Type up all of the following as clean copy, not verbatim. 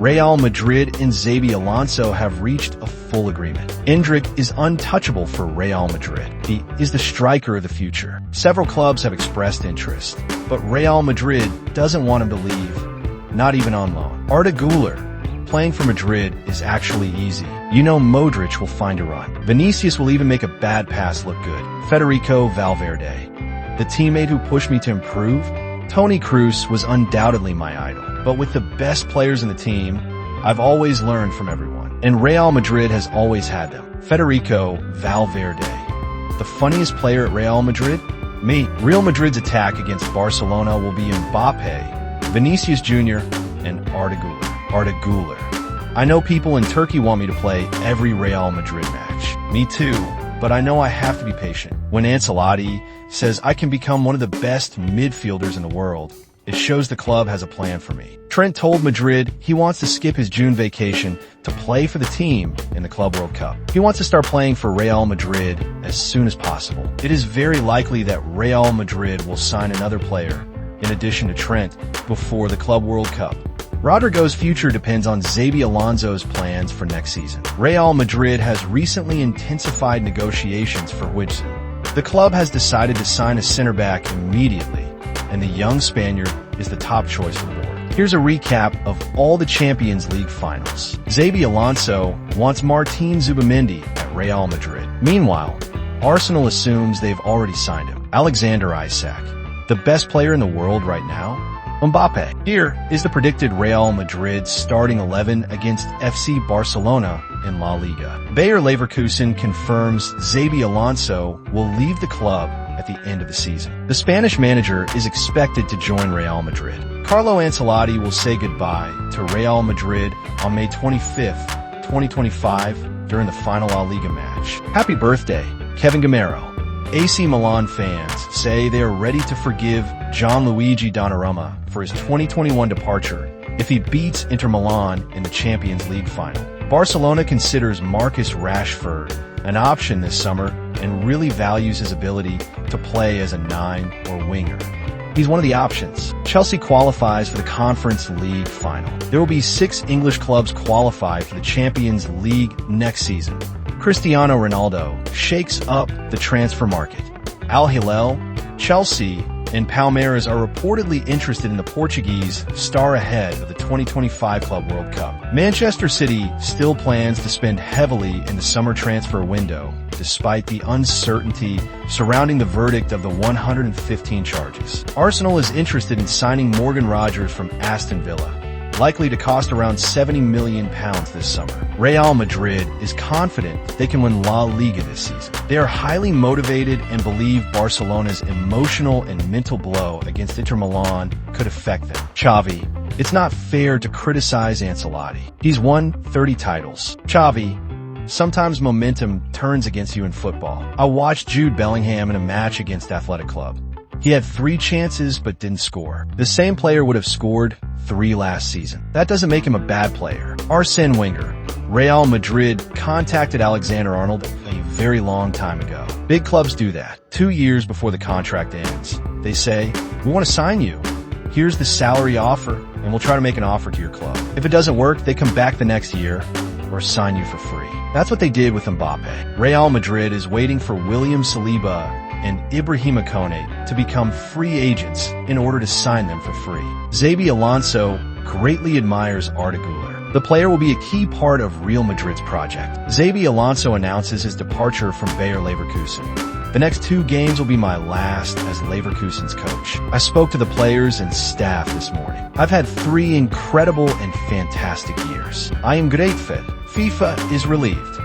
Real Madrid and Xabi Alonso have reached a full agreement. Endrick is untouchable for Real Madrid. He is the striker of the future. Several clubs have expressed interest, but Real Madrid doesn't want him to leave, not even on loan. Arda Güler, playing for Madrid is actually easy. You know Modric will find a run. Vinicius will even make a bad pass look good. Federico Valverde, the teammate who pushed me to improve. Toni Kroos was undoubtedly my idol, but with the best players in the team, I've always learned from everyone. And Real Madrid has always had them. Federico Valverde. The funniest player at Real Madrid? Me. Real Madrid's attack against Barcelona will be Mbappe, Vinicius Jr, and Arda Güler. Arda Güler. I know people in Turkey want me to play every Real Madrid match. Me too, but I know I have to be patient. When Ancelotti says I can become one of the best midfielders in the world, it shows the club has a plan for me. Trent told Madrid he wants to skip his June vacation to play for the team in the Club World Cup. He wants to start playing for Real Madrid as soon as possible. It is very likely that Real Madrid will sign another player, in addition to Trent, before the Club World Cup. Rodrygo's future depends on Zabi Alonso's plans for next season. Real Madrid has recently intensified negotiations for Huijsen. The club has decided to sign a center-back immediately, and the young Spaniard is the top choice for the board. Here's a recap of all the Champions League finals. Xabi Alonso wants Martín Zubimendi at Real Madrid. Meanwhile, Arsenal assumes they've already signed him. Alexander Isak, the best player in the world right now? Mbappe. Here is the predicted Real Madrid starting 11 against FC Barcelona in La Liga. Bayer Leverkusen confirms Xabi Alonso will leave the club at the end of the season. The Spanish manager is expected to join Real Madrid. Carlo Ancelotti will say goodbye to Real Madrid on May 25th, 2025 during the final La Liga match. Happy birthday, Kevin Gamero. AC Milan fans say they are ready to forgive Gianluigi Donnarumma for his 2021 departure if he beats Inter Milan in the Champions League final. Barcelona considers Marcus Rashford an option this summer and really values his ability to play as a 9 or winger. He's one of the options. Chelsea qualifies for the Conference League final. There will be 6 English clubs qualify for the Champions League next season. Cristiano Ronaldo shakes up the transfer market. Al Hilal, Chelsea, and Palmeiras are reportedly interested in the Portuguese star ahead of the 2025 Club World Cup. Manchester City still plans to spend heavily in the summer transfer window, despite the uncertainty surrounding the verdict of the 115 charges. Arsenal is interested in signing Morgan Rogers from Aston Villa, likely to cost around £70 million this summer. Real Madrid is confident they can win La Liga this season. They are highly motivated and believe Barcelona's emotional and mental blow against Inter Milan could affect them. Xavi, it's not fair to criticize Ancelotti. He's won 30 titles. Xavi, sometimes momentum turns against you in football. I watched Jude Bellingham in a match against Athletic Club. He had 3 chances but didn't score. The same player would have scored 3 last season. That doesn't make him a bad player. Arsene Wenger. Real Madrid contacted Alexander-Arnold a very long time ago. Big clubs do that. 2 years before the contract ends. They say, we want to sign you. Here's the salary offer, and we'll try to make an offer to your club. If it doesn't work, they come back the next year or sign you for free. That's what they did with Mbappe. Real Madrid is waiting for William Saliba and Ibrahima Kone to become free agents in order to sign them for free. Zabi Alonso greatly admires Arda Güler. The player will be a key part of Real Madrid's project. Zabi Alonso announces his departure from Bayer Leverkusen. The next 2 games will be my last as Leverkusen's coach. I spoke to the players and staff this morning. I've had 3 incredible and fantastic years. I am grateful. FIFA is relieved.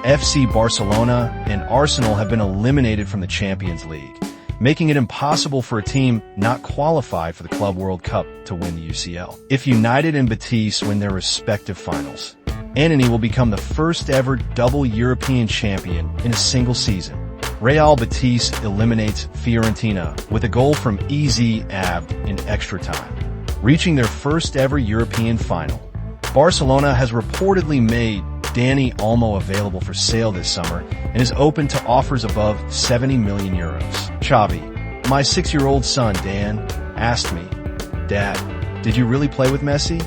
FC Barcelona and Arsenal have been eliminated from the Champions League, making it impossible for a team not qualified for the Club World Cup to win the UCL. If United and Betis win their respective finals, Antony will become the first ever double European champion in a single season. Real Betis eliminates Fiorentina with a goal from Ez Abd in extra time, reaching their first ever European final. Barcelona has reportedly made Dani Olmo available for sale this summer and is open to offers above 70 million euros. Xavi, my 6-year-old son Dan, asked me, Dad, did you really play with Messi?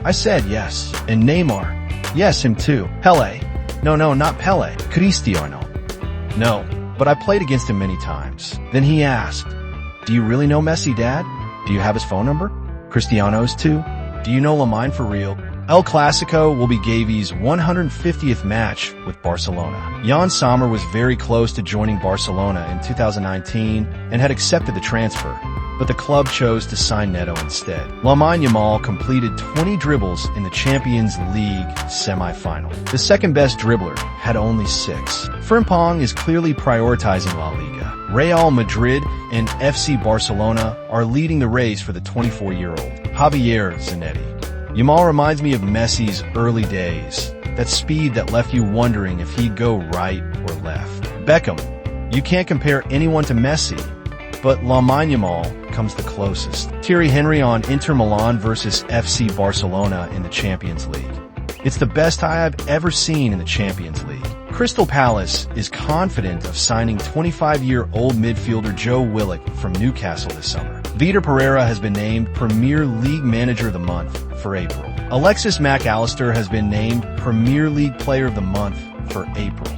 I said yes. And Neymar? Yes, him too. Pele? No, not Pele. Cristiano? No, but I played against him many times. Then he asked, do you really know Messi, Dad? Do you have his phone number? Cristiano's too? Do you know Lamine for real? El Clasico will be Gavi's 150th match with Barcelona. Jan Sommer was very close to joining Barcelona in 2019 and had accepted the transfer, but the club chose to sign Neto instead. Lamine Yamal completed 20 dribbles in the Champions League semi-final. The second-best dribbler had only 6. Frimpong is clearly prioritizing La Liga. Real Madrid and FC Barcelona are leading the race for the 24-year-old. Javier Zanetti. Yamal reminds me of Messi's early days, that speed that left you wondering if he'd go right or left. Beckham. You can't compare anyone to Messi, but Lamine Yamal comes the closest. Thierry Henry on Inter Milan versus FC Barcelona in the Champions League. It's the best I have ever seen in the Champions League. Crystal Palace is confident of signing 25-year-old midfielder Joe Willock from Newcastle this summer. Vitor Pereira has been named Premier League Manager of the Month for April. Alexis Mac Allister has been named Premier League Player of the Month for April.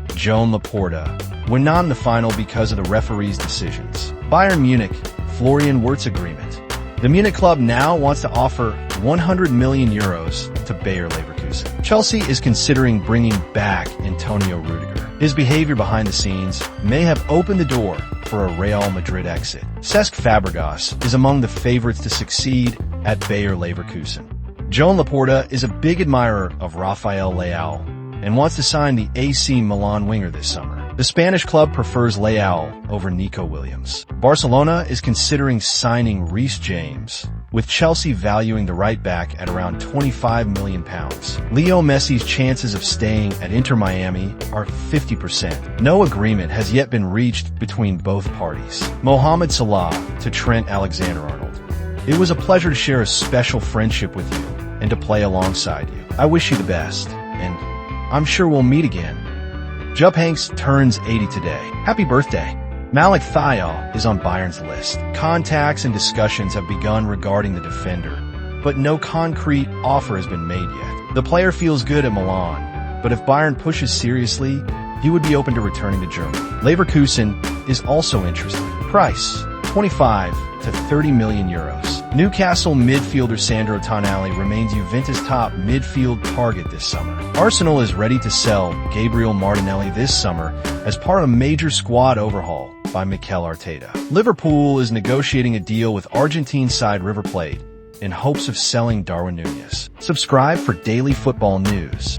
Joan Laporta went not in the final because of the referee's decisions. Bayern Munich, Florian Wirtz agreement. The Munich club now wants to offer 100 million euros to Bayer Leverkusen. Chelsea is considering bringing back Antonio Rudiger. His behavior behind the scenes may have opened the door for a Real Madrid exit. Cesc Fabregas is among the favorites to succeed at Bayer Leverkusen. Joan Laporta is a big admirer of Rafael Leao and wants to sign the AC Milan winger this summer. The Spanish club prefers Leao over Nico Williams. Barcelona is considering signing Reece James, with Chelsea valuing the right back at around £25 million. Leo Messi's chances of staying at Inter Miami are 50%. No agreement has yet been reached between both parties. Mohamed Salah to Trent Alexander-Arnold. It was a pleasure to share a special friendship with you and to play alongside you. I wish you the best, and I'm sure we'll meet again. Jupp Heynckes turns 80 today. Happy birthday. Malik Thiaw is on Bayern's list. Contacts and discussions have begun regarding the defender, but no concrete offer has been made yet. The player feels good at Milan, but if Bayern pushes seriously, he would be open to returning to Germany. Leverkusen is also interested. Price, 25 to 30 million euros. Newcastle midfielder Sandro Tonali remains Juventus' top midfield target this summer. Arsenal is ready to sell Gabriel Martinelli this summer as part of a major squad overhaul by Mikel Arteta. Liverpool is negotiating a deal with Argentine side River Plate in hopes of selling Darwin Núñez. Subscribe for daily football news.